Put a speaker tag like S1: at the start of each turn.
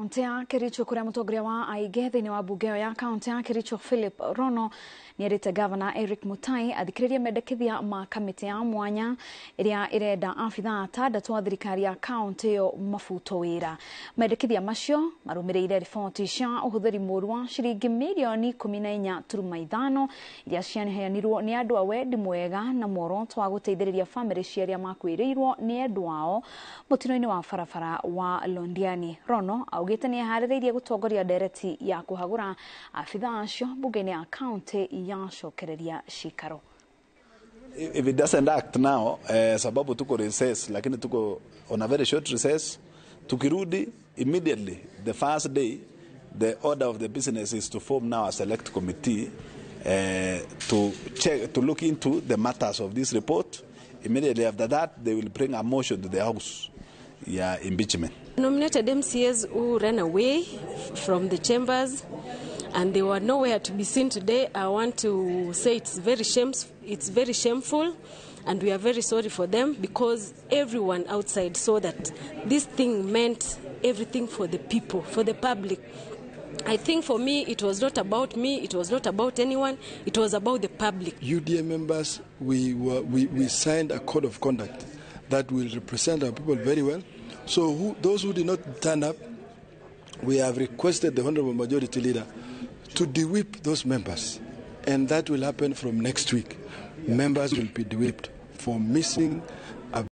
S1: kaunti ya Kericho kuria mutongoria wa aige thiini wa bunge ya kaunti ya Kericho Philip Rono nierite Governor Eric Mutai athikiririe mendekithia ma kamiti ya mwanya iria irenda afitha atandatu a thirikari ya kaunti yo mafuto wira. Mendekithia macio marumirire riboti cia ũhũthĩri mũũru wa ciringi milioni 14.5 iria ciaheanirwo ni andu a wendi mwega na muoroto wa guteithĩrĩria family cia arĩa makuĩrĩirwo ni andu ao mutino-ini wa barabara wa Londian. Rono augite ni aharĩrĩirie gutongoria ndereti ya kuhagura afitha acio bunge-ini ya kaunti ya cokereria cikaro.
S2: If it doesn't act now, sababu tuko recess, lakini tuko on a very short recess, tukirudi immediately the first day, the order of the business is to form now a select committee to look into the matters of this report. Immediately after that, they will bring a motion to the House. Impeachment.
S3: Nominated MCAs who ran away from the chambers and they were nowhere to be seen today. I want to say it's very shameful, and we are very sorry for them, because everyone outside saw that this thing meant everything for the people, for the public. I think for me, it was not about me, it was not about anyone, it was about the public.
S4: UDA members, we signed a code of conduct that will represent our people very well. So those who did not turn up, we have requested the Honorable Majority Leader to de-whip those members. And that will happen from next week. Members will be de-whipped for missing